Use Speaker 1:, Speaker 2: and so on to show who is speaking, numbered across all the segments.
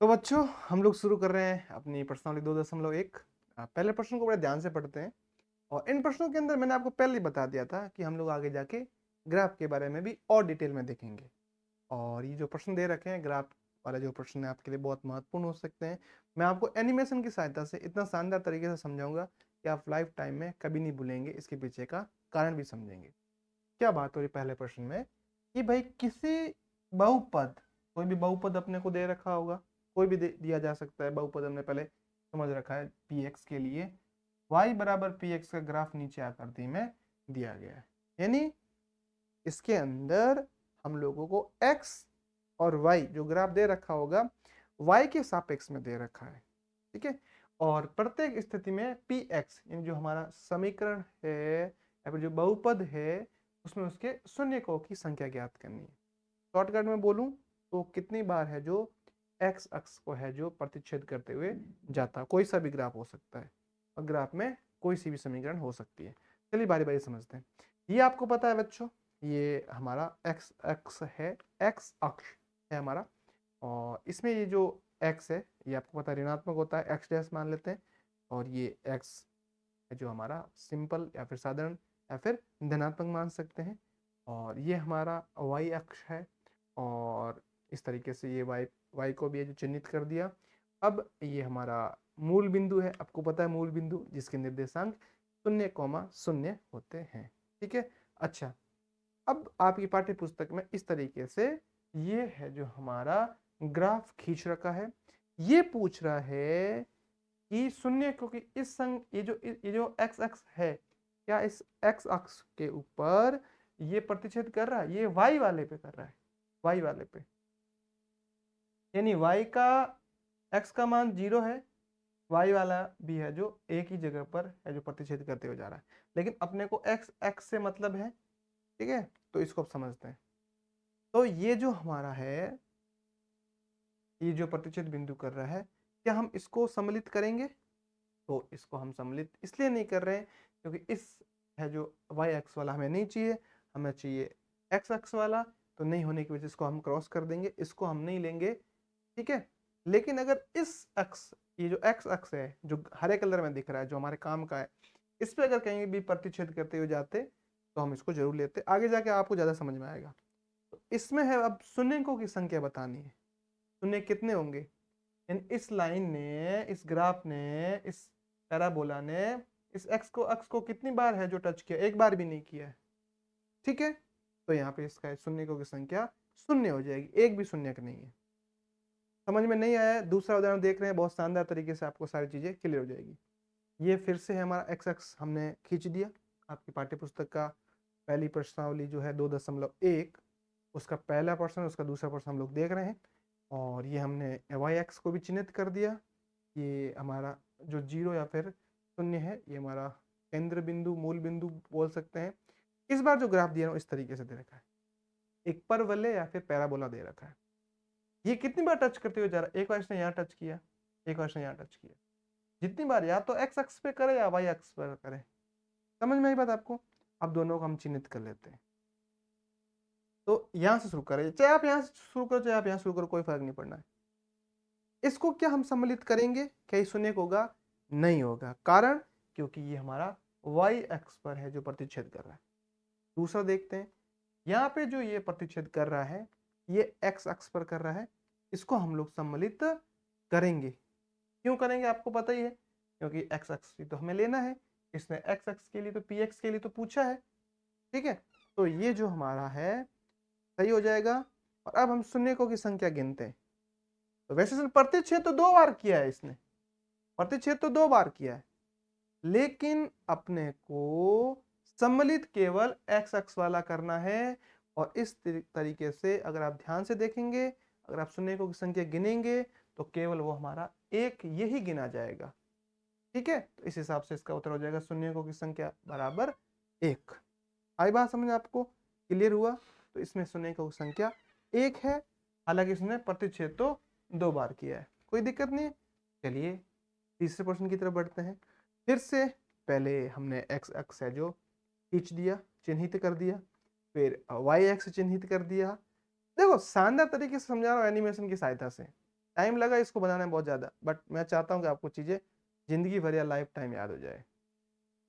Speaker 1: तो बच्चों हम लोग शुरू कर रहे हैं अपनी प्रश्नावली 2.1। पहले प्रश्न को बड़े ध्यान से पढ़ते हैं और इन प्रश्नों के अंदर मैंने आपको पहले ही बता दिया था कि हम लोग आगे जाके ग्राफ के बारे में भी और डिटेल में देखेंगे। और ये जो प्रश्न दे रखे हैं ग्राफ वाले जो प्रश्न है आपके लिए बहुत महत्वपूर्ण हो सकते हैं। मैं आपको एनिमेशन की सहायता से इतना शानदार तरीके से समझाऊंगा कि आप लाइफ टाइम में कभी नहीं भूलेंगे, इसके पीछे का कारण भी समझेंगे। क्या बात हो रही पहले प्रश्न में कि भाई किसी बहुपद, कोई भी बहुपद अपने को दे रखा होगा, कोई भी दिया जा सकता है बहुपद, हमने पहले समझ रखा है पी एक्स के लिए y बराबर पी एक्स का ग्राफ नीचे आकृति में दिया गया है। यानी इसके अंदर हम लोगों को x और y जो ग्राफ दे रखा होगा y के सापेक्ष में दे रखा है, ठीक है। और प्रत्येक स्थिति में पी एक्स यानी जो हमारा समीकरण है या फिर जो बहुपद है उसमें उसके शून्यकों की संख्या ज्ञात करनी है। शॉर्टकट में बोलूं तो कितनी बार है जो एक्स अक्ष को है जो प्रतिच्छेद करते हुए जाता है। कोई सा भी ग्राफ हो सकता है और ग्राफ में कोई सी भी समीकरण हो सकती है। चलिए बारी बारी समझते हैं। ये आपको पता है बच्चों, ये हमारा एक्स अक्ष है, एक्स अक्ष है हमारा। और इसमें ये जो एक्स है ये आपको पता है ऋणात्मक होता है, एक्स डैश मान लेते हैं। और ये एक्स है जो हमारा सिंपल या फिर साधारण या फिर धनात्मक मान सकते हैं। और ये हमारा वाई अक्ष है और इस तरीके से ये वाई वाई को भी जो चिन्हित कर दिया। अब ये हमारा मूल बिंदु है, आपको पता है मूल बिंदु जिसके निर्देशांक 0,0 होते हैं, ठीक है। अच्छा, अब आपकी पाठ्य पुस्तक में इस तरीके से ये है जो हमारा ग्राफ खींच रखा है। ये पूछ रहा है कि शून्य क्योंकि इस संग ये जो एक्स अक्ष है, क्या इस एक्स अक्ष के ऊपर ये प्रतिच्छेद कर रहा है? ये वाई वाले पे कर रहा है, वाई वाले पे। यानी वाई का एक्स का मान 0 है, वाई वाला भी है जो एक ही जगह पर है जो प्रतिच्छेद करते हुए जा रहा है। लेकिन अपने को एक्स एक्स से मतलब है, ठीक है। तो इसको अब समझते हैं। तो ये जो हमारा है, ये जो प्रतिच्छेद बिंदु कर रहा है, क्या हम इसको सम्मिलित करेंगे? तो इसको हम सम्मिलित इसलिए नहीं कर रहे हैं क्योंकि इस है जो वाई एक्स वाला हमें नहीं चाहिए, हमें चाहिए एक्स एक्स वाला। तो नहीं होने की वजह से इसको हम क्रॉस कर देंगे, इसको हम नहीं लेंगे, ठीक है। लेकिन अगर इस अक्स, ये जो एक्स अक्स है जो हरे कलर में दिख रहा है जो हमारे काम का है, इस पे अगर कहीं भी प्रतिच्छेद करते हुए जाते तो हम इसको जरूर लेते, आगे जाके आपको ज्यादा समझ में आएगा। तो इसमें है अब शून्यकों की संख्या बतानी है। शून्य कितने होंगे? इस लाइन ने, इस ग्राफ ने, इस पैराबोला ने इस एक्स को अक्ष को कितनी बार है जो टच किया? एक बार भी नहीं किया है, ठीक है। तो यहाँ पे इसका शून्यकों की संख्या शून्य हो जाएगी, एक भी शून्यक नहीं है। समझ में नहीं आया? दूसरा उदाहरण देख रहे हैं, बहुत शानदार तरीके से आपको सारी चीजें क्लियर हो जाएगी। ये फिर से है हमारा एक्स अक्ष हमने खींच दिया। आपकी पाठ्य पुस्तक का पहली प्रश्नावली जो है 2.1, उसका पहला प्रश्न उसका दूसरा प्रश्न हम लोग देख रहे हैं। और ये हमने वाई एक्स को भी चिन्हित कर दिया। ये हमारा जो 0 या फिर शून्य है ये हमारा केंद्र बिंदु, मूल बिंदु बोल सकते हैं। इस बार जो ग्राफ दिया है इस तरीके से दे रखा है, एक परवलय या फिर पैराबोला दे रखा है। ये कितनी बार टच करते हुए जा रहा है? एक बार इसने यहाँ टच किया, एक बार इसने यहाँ टच किया। जितनी बार या तो एक्स अक्ष पे करे या वाई अक्ष पर करे। समझ में आई बात आपको? अब दोनों को हम चिन्हित कर लेते हैं। तो यहां से शुरू करें, चाहे आप यहां से शुरू करो चाहे आप यहां शुरू करो, कोई फर्क नहीं पड़ना है। इसको क्या हम सम्मिलित करेंगे? क्या ये शून्य होगा? नहीं होगा। कारण क्योंकि ये हमारा y अक्ष पर है जो प्रतिच्छेद कर रहा है। दूसरा देखते हैं, यहाँ पे जो ये प्रतिच्छेद कर रहा है ये x अक्ष पर कर रहा है, इसको हम लोग सम्मिलित करेंगे। क्यों करेंगे आपको पता ही है, क्योंकि x अक्ष भी तो हमें लेना है। इसने x अक्ष के लिए तो px के लिए तो पूछा है, ठीक है। तो ये जो हमारा है सही हो जाएगा। और अब हम शून्यकों की संख्या गिनते हैं। तो वैसे प्रतिच्छेद तो 2 बार किया है इसने, प्रतिच्छेद तो 2 बार किया है, लेकिन अपने को सम्मिलित केवल एक्स अक्ष वाला करना है। और इस तरीके से अगर आप ध्यान से देखेंगे, अगर आप शून्यकों की संख्या गिनेंगे तो केवल वो हमारा एक यही गिना जाएगा, ठीक है। तो इस हिसाब से इसका उत्तर हो जाएगा शून्यकों की संख्या बराबर 1। आई बात समझ आपको? क्लियर हुआ? तो इसमें शून्यकों की संख्या 1 है, हालांकि इसने प्रतिच्छेद तो 2 बार किया है, कोई दिक्कत नहीं है। चलिए तीसरे प्रश्न की तरफ बढ़ते हैं। फिर से पहले हमने एक्स अक्ष है जो खींच दिया, चिन्हित कर दिया, फिर वाई एक्स चिन्हित कर दिया। देखो शानदार तरीके से समझा रहा हूँ एनिमेशन की सहायता से। टाइम लगा इसको बनाने में बहुत ज़्यादा, बट मैं चाहता हूँ कि आपको चीज़ें ज़िंदगी भर या लाइफ टाइम याद हो जाए।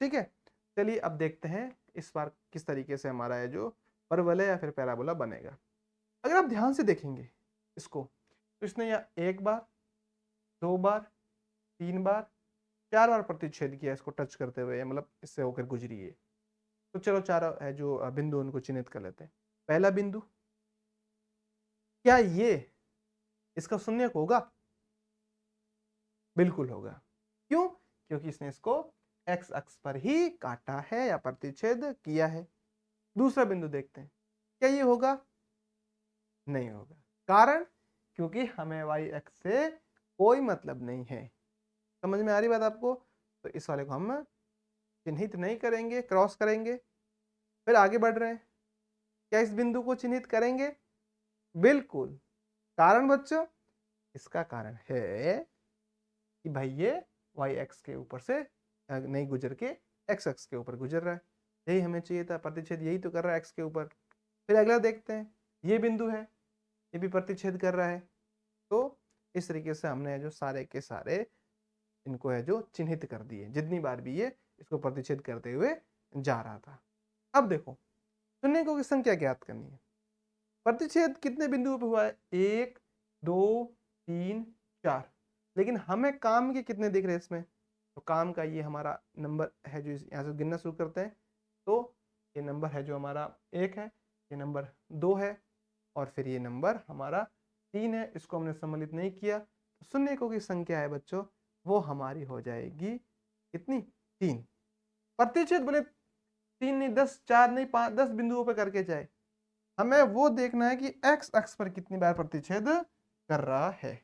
Speaker 1: ठीक है, चलिए अब देखते हैं इस बार किस तरीके से हमारा है जो परवलय या फिर पैराबोला बनेगा। अगर आप ध्यान से देखेंगे इसको, तो इसने यहाँ 1 बार, 2 बार, 3 बार, 4 बार प्रतिच्छेद किया इसको टच करते हुए, मतलब इससे होकर गुजरी है। तो चलो 4 है जो बिंदु उनको चिन्हित कर लेते हैं। पहला बिंदु, क्या ये इसका शून्यक होगा? बिल्कुल होगा। क्यों? क्योंकि इसने इसको एक्स अक्ष पर ही काटा है या प्रतिच्छेद किया है। दूसरा बिंदु देखते हैं, क्या ये होगा? नहीं होगा। कारण? क्योंकि हमें वाई अक्ष से कोई मतलब नहीं है। समझ में आ रही बात आपको? तो इस वाले को हम चिन्हित नहीं करेंगे, क्रॉस करेंगे। फिर आगे बढ़ रहे हैं, क्या इस बिंदु को चिन्हित करेंगे? बिल्कुल। कारण बच्चों, इसका कारण है कि भाई ये वाई एक्स के ऊपर से नहीं गुजर के एक्स एक्स के ऊपर गुजर रहा है। यही हमें चाहिए था, प्रतिच्छेद यही तो कर रहा है एक्स के ऊपर। फिर अगला देखते हैं, ये बिंदु है, ये भी प्रतिच्छेद कर रहा है। तो इस तरीके से हमने जो सारे के सारे इनको है जो चिन्हित कर दिए, जितनी बार भी ये इसको प्रतिच्छेद करते हुए जा रहा था। अब देखो, शून्यकों की संख्या ज्ञात करनी है। प्रतिच्छेद कितने बिंदुओं पे हुआ है? 1, 2, 3, 4। लेकिन हमें काम के कितने दिख रहे हैं इसमें? तो काम का ये हमारा नंबर है जो यहाँ से गिनना शुरू करते हैं। तो ये नंबर है जो हमारा 1 है, ये नंबर 2 है, और फिर ये नंबर हमारा 3 है। इसको हमने सम्मिलित नहीं किया, तो शून्यकों की संख्या है बच्चों वो हमारी हो जाएगी कितनी? 3। प्रतिच्छेद बोले 3 नहीं, 10, 4 नहीं, 5, 10 बिंदुओं पे करके जाए, हमें वो देखना है कि एक्स अक्ष पर कितनी बार प्रतिच्छेद कर रहा है।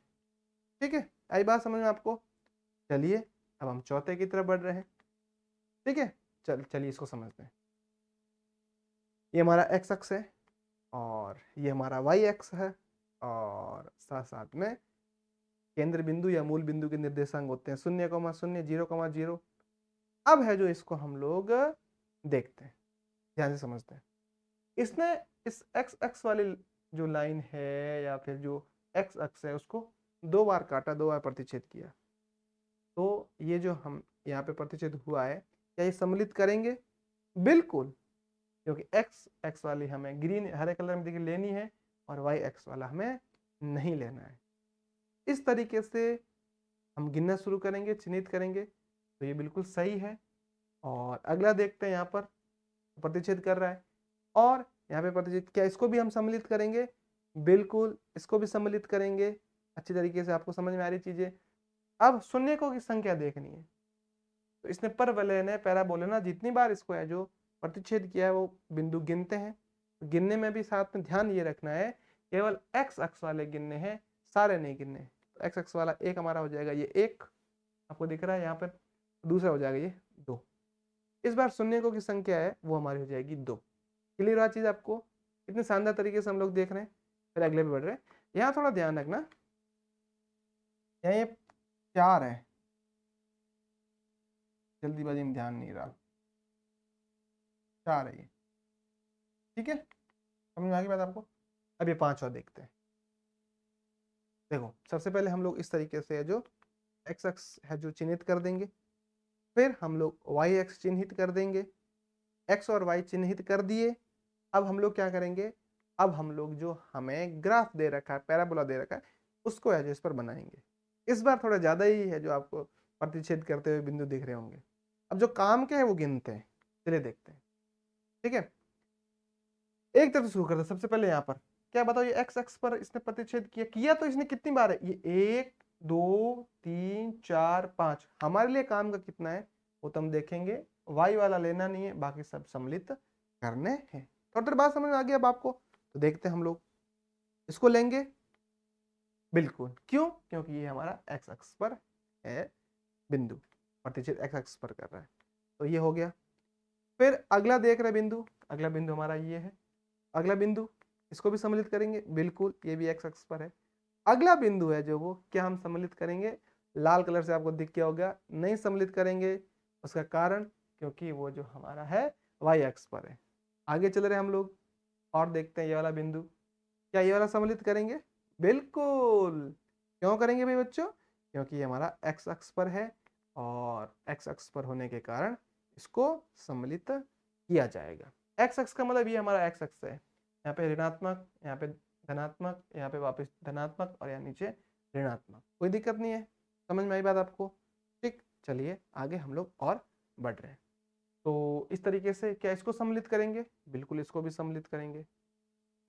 Speaker 1: ठीक है, आई बात समझ में आपको? चलिए अब हम चौथे की तरफ बढ़ रहे हैं। ठीक है, चलिए इसको समझते हैं। ये हमारा एक्स अक्ष है और ये हमारा वाई अक्ष है, और साथ साथ में केंद्र बिंदु या मूल बिंदु के निर्देशांक होते हैं 0, 0, 0, 0। अब है जो इसको हम लोग देखते हैं, ध्यान से समझते हैं। इसने इस एक्स अक्ष वाली जो लाइन है या फिर जो एक्स अक्ष है उसको 2 बार काटा, 2 बार प्रतिच्छेद किया। तो ये जो हम यहाँ पे प्रतिच्छेद हुआ है, क्या ये सम्मिलित करेंगे? बिल्कुल, क्योंकि एक्स एक्स वाली हमें ग्रीन हरे कलर में देखिए लेनी है और वाई एक्स वाला हमें नहीं लेना है। इस तरीके से हम गिनना शुरू करेंगे, चिन्हित करेंगे, तो ये बिल्कुल सही है। और अगला देखते हैं, यहाँ पर प्रतिच्छेद कर रहा है और यहाँ पे प्रतिच्छेद, क्या इसको भी हम सम्मिलित करेंगे? बिल्कुल, इसको भी सम्मिलित करेंगे। अच्छी तरीके से आपको समझ में आ रही चीजें। अब शून्यकों की संख्या देखनी है, तो इसने परवलय ने पैराबोला ने जितनी बार इसको है जो प्रतिच्छेद किया है वो बिंदु गिनते हैं। गिनने में भी साथ में ध्यान ये रखना है, केवल एक्स अक्ष वाले गिनने हैं, सारे नहीं गिनने। तो एक्स अक्ष वाला एक हमारा हो जाएगा ये 1, आपको दिख रहा है यहाँ पर। दूसरा हो जाएगा ये 2। इस बार शून्यकों की संख्या है वो हमारी हो जाएगी 2। क्लियर हुआ चीज आपको? कितने शानदार तरीके से हम लोग देख रहे हैं। फिर अगले पे बढ़ रहे हैं, यहाँ थोड़ा ध्यान रखना, यहाँ ये 4 है, जल्दीबाजी में ध्यान नहीं रहा, 4 है ये। ठीक है, समझ में आ गई बात आपको? अब ये 5 और देखते हैं। देखो, सबसे पहले हम लोग इस तरीके से है जो एक्स अक्ष है जो चिन्हित कर देंगे, फिर हम लोग वाई अक्ष चिन्हित कर देंगे। एक्स और वाई चिन्हित कर दिए। अब हम लोग क्या करेंगे? अब हम लोग जो हमें ग्राफ दे रखा है, पैराबोला दे रखा है, उसको है जो इस पर बनाएंगे। इस बार थोड़ा ज्यादा ही है जो आपको प्रतिच्छेद करते हुए बिंदु दिख रहे होंगे। अब जो काम के है वो गिनते हैं, चलिए देखते हैं। ठीक है, एक तरफ शुरू करते हैं। सबसे पहले यहाँ पर क्या बताओ, ये एक्स अक्ष पर इसने प्रतिच्छेद किया तो इसने कितनी बार है? ये 1, 2, 3, 4, 5। हमारे लिए काम का कितना है वो तो हम देखेंगे, वाई वाला लेना नहीं है, बाकी सब सम्मिलित करने हैं। थोड़ी देर बात समझ में आ गई अब आपको? तो देखते हैं हम लोग इसको लेंगे। बिल्कुल, क्यों? क्योंकि ये हमारा एक्स अक्ष पर है बिंदु, प्रतिच्छेद एक्स अक्ष पर कर रहा है, तो ये हो गया। फिर अगला देख रहे बिंदु, अगला बिंदु हमारा ये है। अगला बिंदु इसको भी सम्मिलित करेंगे, बिल्कुल, ये भी एक्स अक्ष पर है। अगला बिंदु है जो वो क्या हम सम्मिलित करेंगे? लाल कलर से आपको दिख गया होगा, नहीं सम्मिलित करेंगे। उसका कारण क्योंकि वो जो हमारा है वाई अक्ष पर है। आगे चल रहे हम लोग और देखते हैं ये वाला बिंदु, क्या ये वाला सम्मिलित करेंगे? बिल्कुल, क्यों करेंगे भाई बच्चों? क्योंकि ये हमारा एक्स अक्ष पर है और एक्स अक्ष पर होने के कारण इसको सम्मिलित किया जाएगा। एक्स अक्ष का मतलब ये हमारा एक्स अक्ष है, यहाँ पे ऋणात्मक, यहाँ पे धनात्मक, यहाँ पे वापस धनात्मक और यहाँ नीचे ऋणात्मक। कोई दिक्कत नहीं है, समझ में आई बात आपको? ठीक, चलिए आगे हम लोग और बढ़ रहे हैं। तो इस तरीके से क्या इसको सम्मिलित करेंगे? बिल्कुल इसको भी सम्मिलित करेंगे।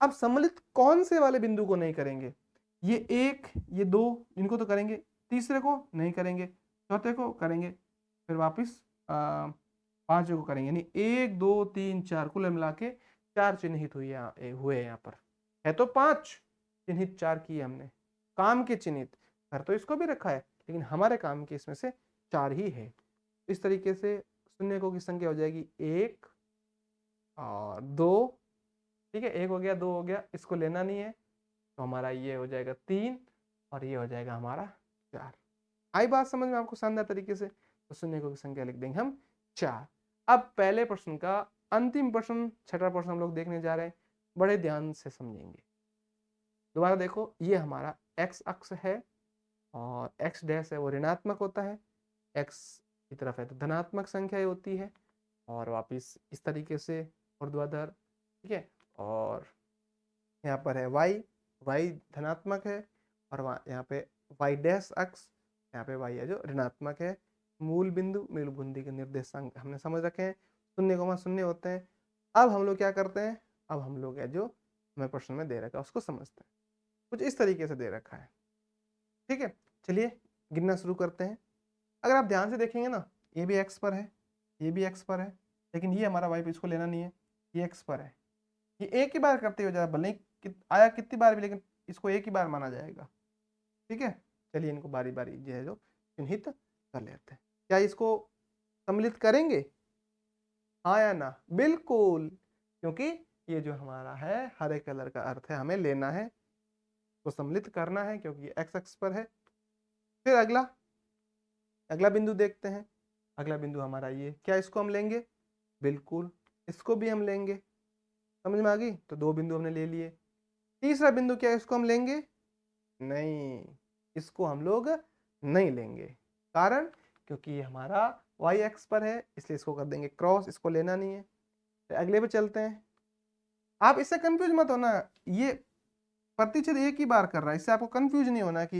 Speaker 1: अब सम्मिलित कौन से वाले बिंदु को नहीं करेंगे? ये एक, ये दो, इनको तो करेंगे, तीसरे को नहीं करेंगे, चौथे को करेंगे, फिर वापिस पांचवे को करेंगे। यानी 1 2 3 4 कुल मिला के 4 चिन्हित हुए यहाँ पर। है तो 5 चिन्हित, 4 किए हमने काम के चिन्हित। कर तो इसको भी रखा है लेकिन हमारे काम के इसमें से 4 ही है। इस तरीके से शून्यकों की संख्या हो जाएगी 1 और 2। ठीक है, 1 हो गया, 2 हो गया, इसको लेना नहीं है तो हमारा ये हो जाएगा 3 और ये हो जाएगा हमारा 4। आई बात समझ में आपको शानदार तरीके से? तो शून्यकों की संख्या लिख देंगे हम 4। अब पहले प्रश्न का अंतिम प्रश्न, छठा प्रश्न हम लोग देखने जा रहे हैं, बड़े ध्यान से समझेंगे। दोबारा देखो, ये हमारा एक्स अक्ष है और एक्स डैश है वो ऋणात्मक होता है, एक्स की तरफ है तो धनात्मक संख्या होती है और वापिस इस तरीके से ऊर्ध्वाधर। ठीक है, और यहाँ पर है वाई, वाई धनात्मक है और यहाँ पे वाई डैश अक्ष, यहाँ पे वाई है जो ऋणात्मक है। मूल बिंदु, मूल बिंदु के निर्देशांक हमने समझ रखे हैं, 0,0 होते हैं। अब हम लोग क्या करते हैं? अब हम लोग है जो हमें प्रश्न में दे रखा है उसको समझते हैं। कुछ इस तरीके से दे रखा है। ठीक है, चलिए गिनना शुरू करते हैं। अगर आप ध्यान से देखेंगे ना, ये भी एक्स पर है, ये भी एक्स पर है, लेकिन ये हमारा वाई पे इसको लेना नहीं है, ये एक्स पर है। ये एक ही बार करते हो जाए, भले ही आया कितनी बार भी, लेकिन इसको एक ही बार माना जाएगा। ठीक है, चलिए इनको बारी बारी जो है जो चिन्हित कर लेते हैं। क्या इसको सम्मिलित करेंगे? हाँ या ना? बिल्कुल, क्योंकि ये जो हमारा है हरे कलर का अर्थ है हमें लेना है, तो सम्मिलित करना है क्योंकि एक्स अक्ष पर है। फिर अगला बिंदु देखते हैं। अगला बिंदु हमारा ये, क्या इसको हम लेंगे? बिल्कुल, इसको भी हम लेंगे। समझ में आ गई? तो 2 बिंदु हमने ले लिए। तीसरा बिंदु क्या इसको हम लेंगे? नहीं, इसको हम लोग नहीं लेंगे। कारण क्योंकि ये हमारा वाई एक्स पर है, इसलिए इसको कर देंगे क्रॉस, इसको लेना नहीं है। तो अगले पे चलते हैं। आप इससे कंफ्यूज मत होना, ये प्रतिच्छेद एक ही बार कर रहा है, इससे आपको कंफ्यूज नहीं होना कि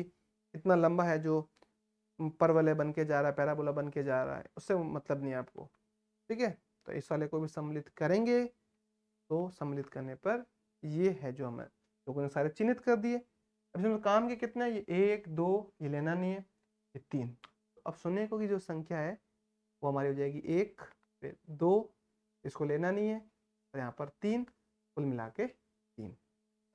Speaker 1: इतना लंबा है जो परवलय बन के जा रहा है, पैराबोला बन के जा रहा है, उससे मतलब नहीं है आपको। ठीक है, तो इस वाले को भी सम्मिलित करेंगे। तो सम्मिलित करने पर ये है जो हमें लोगों ने सारे चिन्हित कर दिए। अब इसमें काम के कितने? ये 1 2, ये लेना नहीं है, ये 3। अब शून्यकों की जो संख्या है वो हमारी हो जाएगी 1, फिर 2, इसको लेना नहीं है, और यहाँ पर 3, कुल मिला के 3।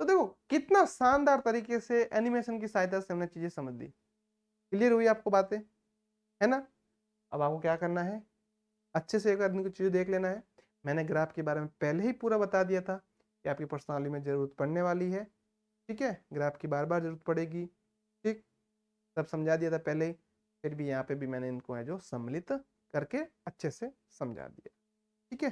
Speaker 1: तो देखो कितना शानदार तरीके से एनिमेशन की सहायता से हमने चीजें समझ ली। क्लियर हुई आपको बातें? है ना? अब आपको क्या करना है, अच्छे से एक आदमी को चीजें देख लेना है। मैंने ग्राफ के बारे में पहले ही पूरा बता दिया था कि आपकी प्रश्नावली में जरूरत पड़ने वाली है। ठीक है, ग्राफ की बार बार जरूरत पड़ेगी। ठीक, सब समझा दिया था पहले ही, फिर भी यहाँ पे भी मैंने इनको है जो सम्मिलित करके अच्छे से समझा दिया। ठीक है।